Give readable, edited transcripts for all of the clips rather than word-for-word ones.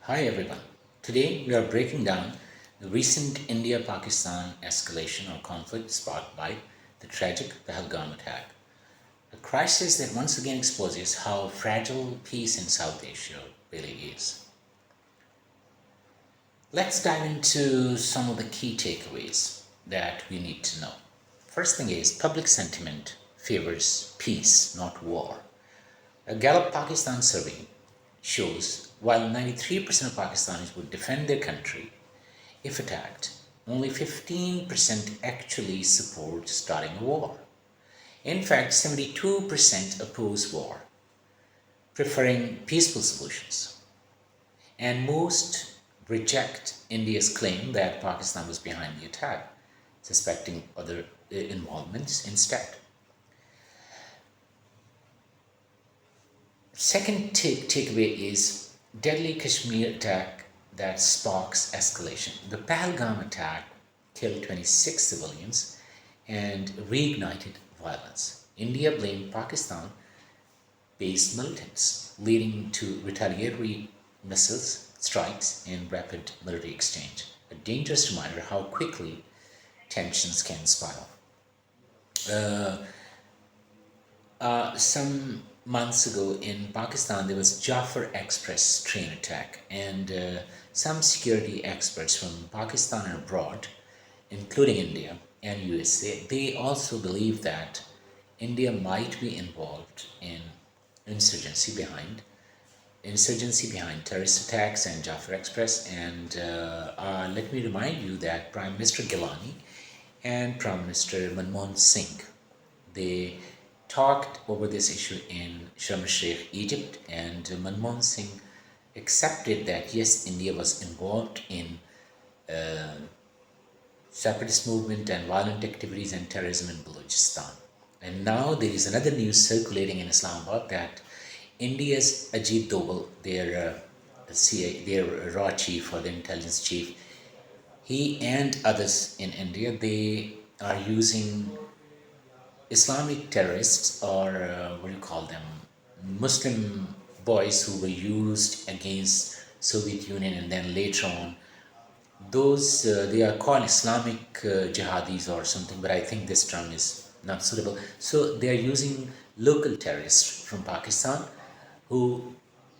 Hi everyone. Today we are breaking down the recent India-Pakistan escalation or conflict sparked by the tragic Pahalgam attack. A crisis that once again exposes how fragile peace in South Asia really is. Let's dive into some of the key takeaways that we need to know. First thing is public sentiment favors peace, not war. A Gallup Pakistan survey shows while 93% of Pakistanis would defend their country if attacked, only 15% actually support starting a war. In fact, 72% oppose war, preferring peaceful solutions. And most reject India's claim that Pakistan was behind the attack, suspecting other involvements instead. Second takeaway is deadly Kashmir attack that sparks escalation. The Pahalgam attack killed 26 civilians and reignited violence. India blamed Pakistan based militants, leading to retaliatory missiles strikes and rapid military exchange. A dangerous reminder how quickly tensions can spiral. Some months ago in Pakistan, there was Jafar Express train attack, and some security experts from Pakistan and abroad, including India and USA, they also believe that India might be involved in insurgency behind terrorist attacks and Jafar Express. And let me remind you that Prime Minister Gilani and Prime Minister Manmohan Singh, they talked over this issue in Sharm el-Sheikh, Egypt, and Manmohan Singh accepted that yes, India was involved in separatist movement and violent activities and terrorism in Balochistan. And now there is another news circulating in Islamabad that India's Ajit Doval, their their raw chief or the intelligence chief, he and others in India, they are using Islamic terrorists, or what do you call them, Muslim boys who were used against Soviet Union, and then later on those they are called Islamic jihadis or something, but I think this term is not suitable. So they are using local terrorists from Pakistan who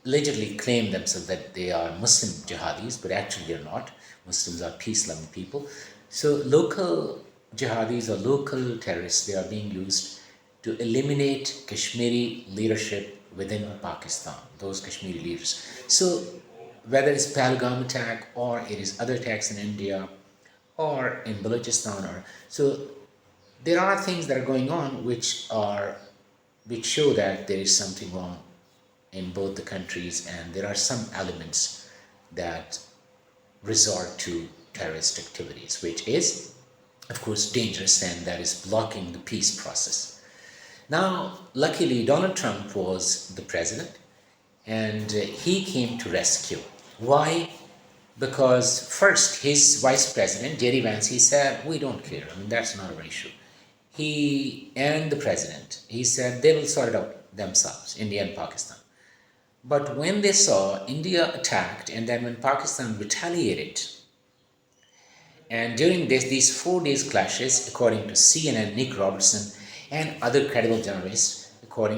allegedly claim themselves that they are Muslim jihadis, but actually they're not. Muslims are peace-loving people. So local jihadis or local terrorists, they are being used to eliminate Kashmiri leadership within Pakistan, those Kashmiri leaders. So whether it's Pahalgam attack or it is other attacks in India or in Balochistan, or so there are things that are going on which show that there is something wrong in both the countries, and there are some elements that resort to terrorist activities, which is of course dangerous, and that is blocking the peace process. Now luckily Donald Trump was the president, and he came to rescue. Why? Because first his vice president Jerry Vance, he said we don't care, I mean that's not our issue. He and the president, he said they will sort it out themselves, India and Pakistan. But when they saw India attacked, and then when Pakistan retaliated, and during these 4 days clashes, according to CNN, Nick Robertson, and other credible journalists,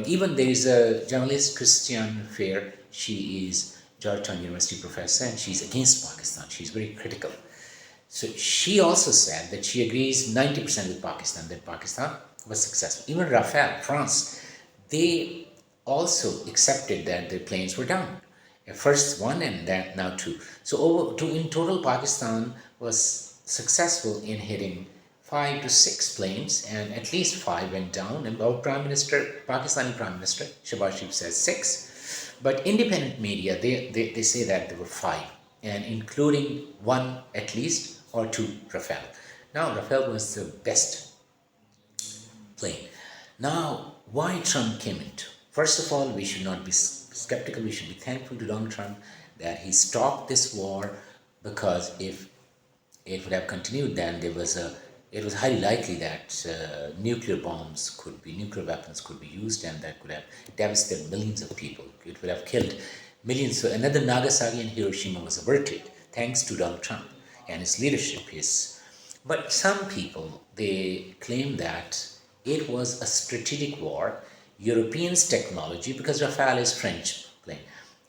even there is a journalist, Christiane Fair, she is Georgetown University professor, and she's against Pakistan. She's very critical. So she also said that she agrees 90% with Pakistan, that Pakistan was successful. Even Rafale, France, they also accepted that their planes were down. First one and then now two. So in total, Pakistan was successful in hitting 5 to 6 planes, and at least 5 went down. And our Pakistani Prime Minister Shehbaz Sharif says 6, but independent media they say that there were 5, and including 1 at least or 2 Rafale. Now Rafale was the best plane. Now why Trump came into? First of all, we should not be skeptical. We should be thankful to Donald Trump that he stopped this war, because if it would have continued, then it was highly likely that nuclear weapons could be used, and that could have devastated millions of people. It would have killed Millions. So another Nagasaki and Hiroshima was averted thanks to Donald Trump and his leadership. But some people they claim that it was a strategic war. Europeans' technology, because Rafale is French plane,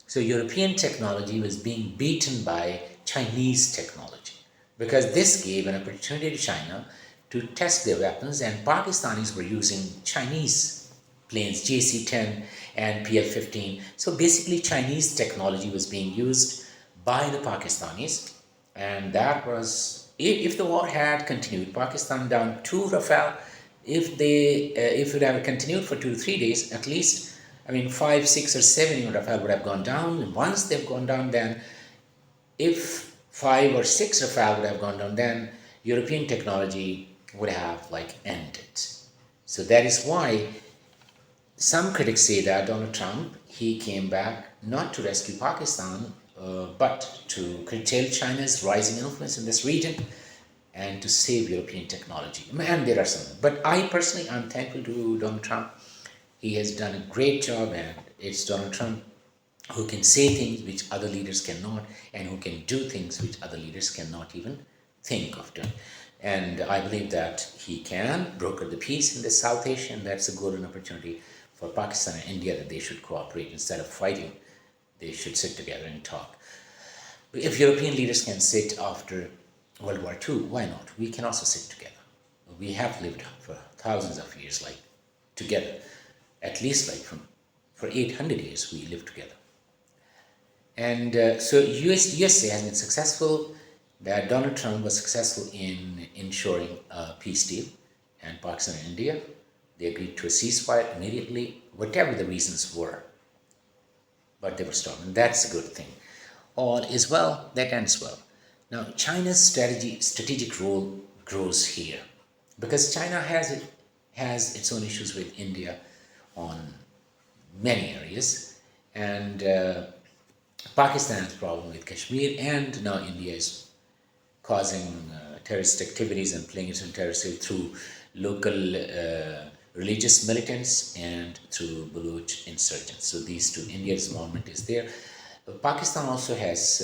so European technology was being beaten by Chinese technology because this gave an opportunity to China to test their weapons, and Pakistanis were using Chinese planes, JC-10 and PL-15. So basically, Chinese technology was being used by the Pakistanis, and that was if the war had continued, Pakistan down two Rafale. If it had continued for 2 to 3 days, at least, I mean, 5, 6, or 7 even Rafale would have gone down. And once they've gone down, then if 5 or 6 Rafale would have gone down, then European technology would have like ended. So that is why some critics say that Donald Trump, he came back not to rescue Pakistan, but to curtail China's rising influence in this region and to save European technology. And there are some. But I personally, I'm thankful to Donald Trump. He has done a great job, and it's Donald Trump who can say things which other leaders cannot, and who can do things which other leaders cannot even think of doing. And I believe that he can broker the peace in the South Asia, and that's a golden opportunity for Pakistan and India, that they should cooperate instead of fighting. They should sit together and talk. If European leaders can sit after World War II, why not? We can also sit together. We have lived for thousands of years like together. At least like for 800 years we lived together. And so USA has been successful, that Donald Trump was successful in ensuring a peace deal, and Pakistan and India, they agreed to a ceasefire immediately, whatever the reasons were. But they were stopped, and that's a good thing. All is well that ends well. Now, China's strategic role grows here because China has its own issues with India on many areas, and Pakistan has a problem with Kashmir, and now India is causing terrorist activities and playing its own terrorism through local religious militants and through Baloch insurgents. So these two, India's involvement is there. Pakistan also has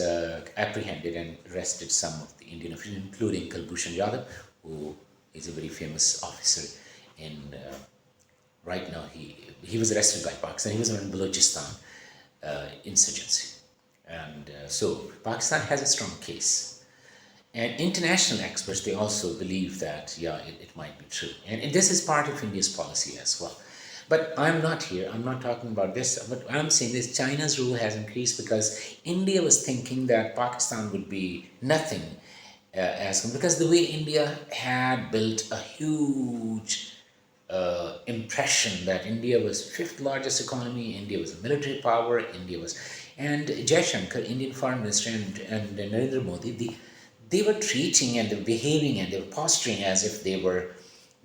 apprehended and arrested some of the Indian officials, including Kulbhushan Yadav, who is a very famous officer in, right now, he was arrested by Pakistan. He was in Balochistan insurgency. And so Pakistan has a strong case. And international experts, they also believe that, yeah, it might be true. And this is part of India's policy as well. But I'm not talking about this, but I'm saying this, China's rule has increased because India was thinking that Pakistan would be nothing because the way India had built a huge impression that India was fifth largest economy, India was a military power, and Jaishankar, Indian Foreign Minister, and Narendra Modi, they were treating and they were behaving and they were posturing as if they were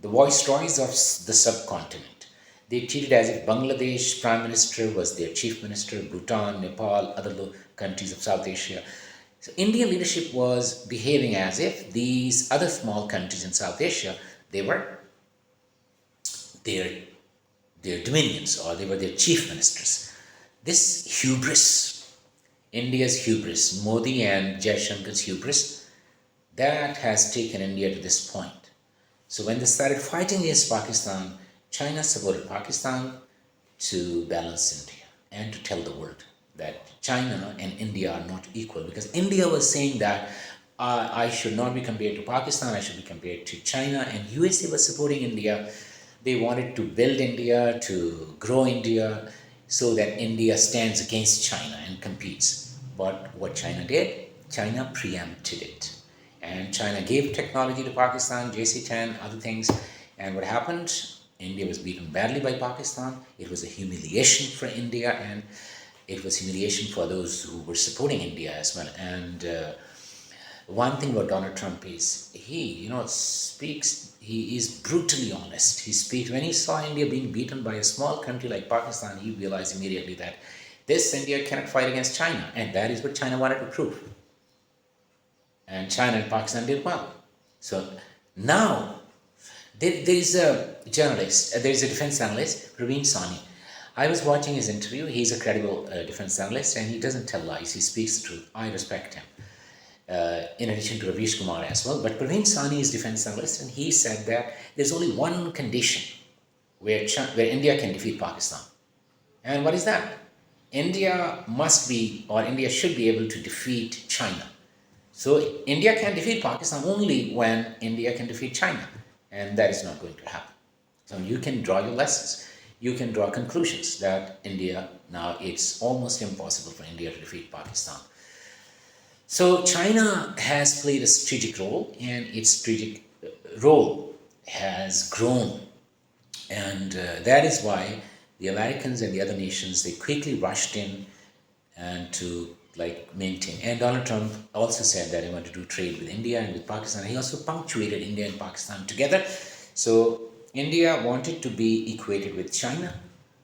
the viceroys of the subcontinent. They treated as if Bangladesh Prime Minister was their chief minister, Bhutan, Nepal, other countries of South Asia. So Indian leadership was behaving as if these other small countries in South Asia, they were their dominions, or they were their chief ministers. This hubris, India's hubris, Modi and Jaishankar's hubris, that has taken India to this point. So when they started fighting against Pakistan, China supported Pakistan to balance India and to tell the world that China and India are not equal, because India was saying that I should not be compared to Pakistan, I should be compared to China, and USA was supporting India. They wanted to build India, to grow India, so that India stands against China and competes. But what China did, China preempted it. And China gave technology to Pakistan, JC-10, other things. And what happened? India was beaten badly by Pakistan. It was a humiliation for India, and it was humiliation for those who were supporting India as well. And one thing about Donald Trump is he is brutally honest. He speaks, when he saw India being beaten by a small country like Pakistan, he realized immediately that this India cannot fight against China, and that is what China wanted to prove. And China and Pakistan did well. So now there is a journalist, there is a defense analyst, Pravin Sawhney. I was watching his interview. He's a credible defense analyst and he doesn't tell lies. He speaks the truth. I respect him. In addition to Ravish Kumar as well. But Pravin Sawhney is defense analyst and he said that there's only one condition where India can defeat Pakistan. And what is that? India must be, or India should be able to defeat China. So India can defeat Pakistan only when India can defeat China. And that is not going to happen. So you can draw your lessons. You can draw conclusions that India, now it's almost impossible for India to defeat Pakistan. So China has played a strategic role and its strategic role has grown. And that is why the Americans and the other nations, they quickly rushed in and to maintain. And Donald Trump also said that he wanted to do trade with India and with Pakistan. He also punctuated India and Pakistan together. So India wanted to be equated with China,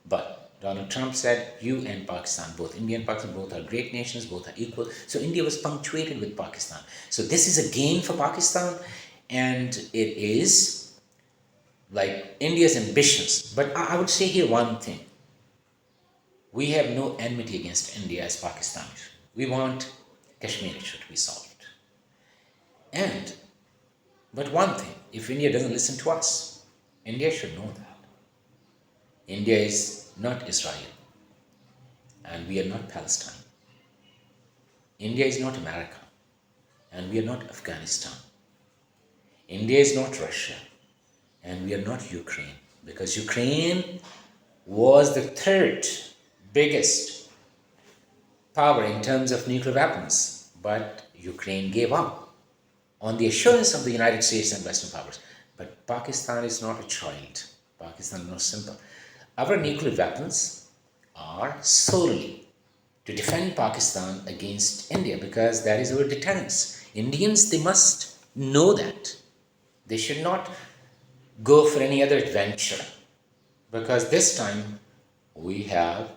but Donald Trump said, you and Pakistan, both India and Pakistan, both are great nations, both are equal. So India was punctuated with Pakistan. So this is a gain for Pakistan, and it is India's ambitions. But I would say here one thing. We have no enmity against India as Pakistanis. We want Kashmir issue to be solved. But one thing, if India doesn't listen to us, India should know that. India is not Israel, and we are not Palestine. India is not America, and we are not Afghanistan. India is not Russia, and we are not Ukraine, because Ukraine was the third biggest power in terms of nuclear weapons, but Ukraine gave up on the assurance of the United States and Western powers. But Pakistan is not a child. Pakistan is not simple. Our nuclear weapons are solely to defend Pakistan against India, because that is our deterrence. Indians, they must know that. They should not go for any other adventure, because this time we have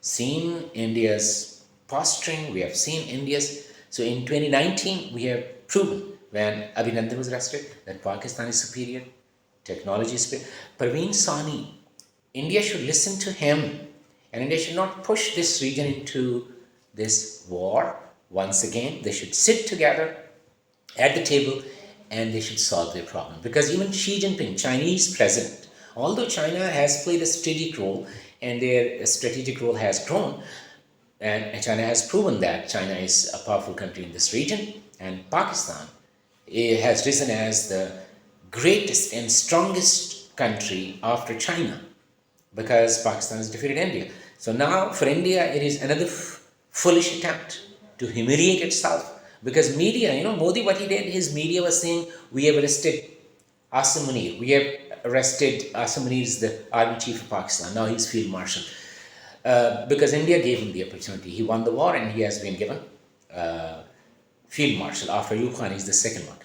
seen India's posturing, we have seen India's. So in 2019, we have proven, when Abhinandan was arrested, that Pakistan is superior, technology is superior. Pravin Sawhney, India should listen to him, and India should not push this region into this war. Once again, they should sit together at the table and they should solve their problem. Because even Xi Jinping, Chinese president, although China has played a strategic role and their strategic role has grown, and China has proven that China is a powerful country in this region, and Pakistan has risen as the greatest and strongest country after China, because Pakistan has defeated India. So now for India, it is another foolish attempt to humiliate itself, because media, Modi, what he did, his media was saying, we have arrested Asim Munir. We have arrested Asim Munir, is the army chief of Pakistan. Now he's field marshal. Because India gave him the opportunity. He won the war and he has been given field marshal. After Ayub Khan, he's the second one.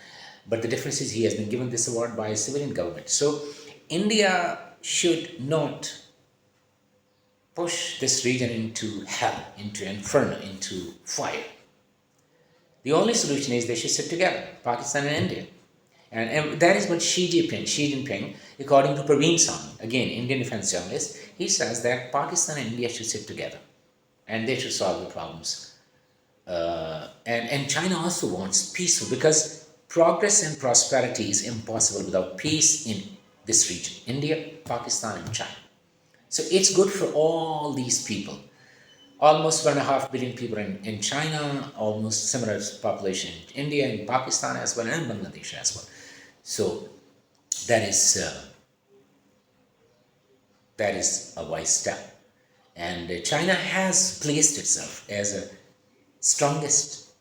But the difference is he has been given this award by a civilian government. So India should not push this region into hell, into inferno, into fire. The only solution is they should sit together, Pakistan and India. And that is what Xi Jinping, according to Pravin Sawhney, again, Indian defense journalist, he says that Pakistan and India should sit together and they should solve the problems. And China also wants peaceful, because progress and prosperity is impossible without peace in this region, India, Pakistan, and China. So it's good for all these people. Almost 1.5 billion people in China, almost similar population in India and Pakistan as well, and Bangladesh as well. So that is a wise step. And China has placed itself as a strongest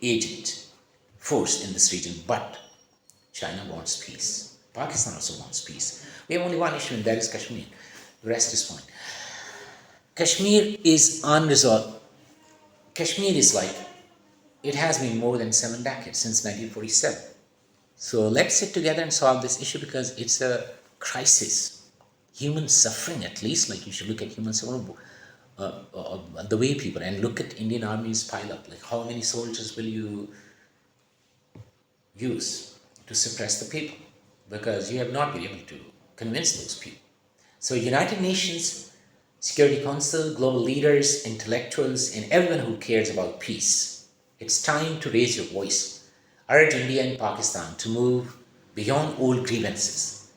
agent force in this region, but China wants peace. Pakistan also wants peace. We have only one issue, and that is Kashmir. The rest is fine. Kashmir is unresolved. Kashmir is it has been more than 7 decades, since 1947. So let's sit together and solve this issue, because it's a crisis. Human suffering, at least, you should look at human suffering, the way people, and look at Indian armies pile up. How many soldiers will you use to suppress the people? Because you have not been able to convince those people. So United Nations Security Council, global leaders, intellectuals, and everyone who cares about peace. It's time to raise your voice. Urge India and Pakistan to move beyond old grievances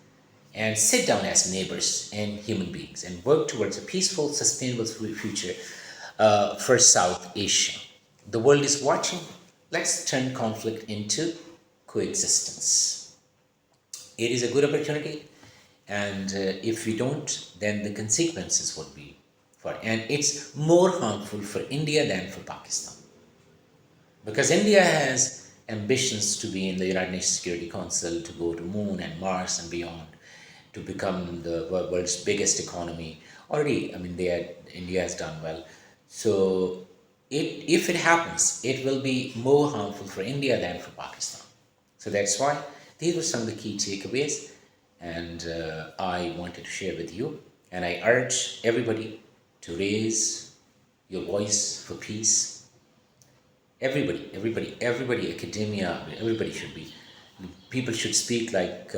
and sit down as neighbors and human beings and work towards a peaceful, sustainable future for South Asia. The world is watching. Let's turn conflict into coexistence. It is a good opportunity, and if we don't, then the consequences would be and it's more harmful for India than for Pakistan, because India has ambitions to be in the United Nations Security Council, to go to Moon and Mars and beyond, to become the world's biggest economy. Already, I mean, India has done well. So, if it happens, it will be more harmful for India than for Pakistan. So that's why these were some of the key takeaways, and I wanted to share with you. And I urge everybody to raise your voice for peace. Everybody, academia, everybody should be. People should speak like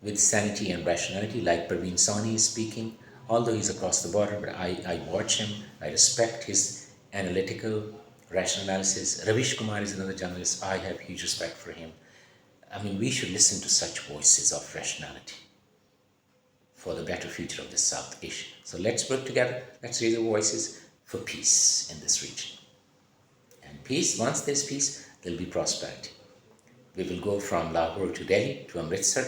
with sanity and rationality, like Pravin Sawhney is speaking. Although he's across the border, but I watch him. I respect his analytical, rational analysis. Ravish Kumar is another journalist. I have huge respect for him. I mean, we should listen to such voices of rationality for the better future of the South Asia. So let's work together. Let's raise our voices for peace in this region. And peace, once there's peace, there'll be prosperity. We will go from Lahore to Delhi, to Amritsar,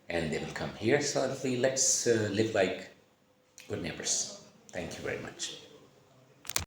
and they will come here. So let's live like good neighbors. Thank you very much.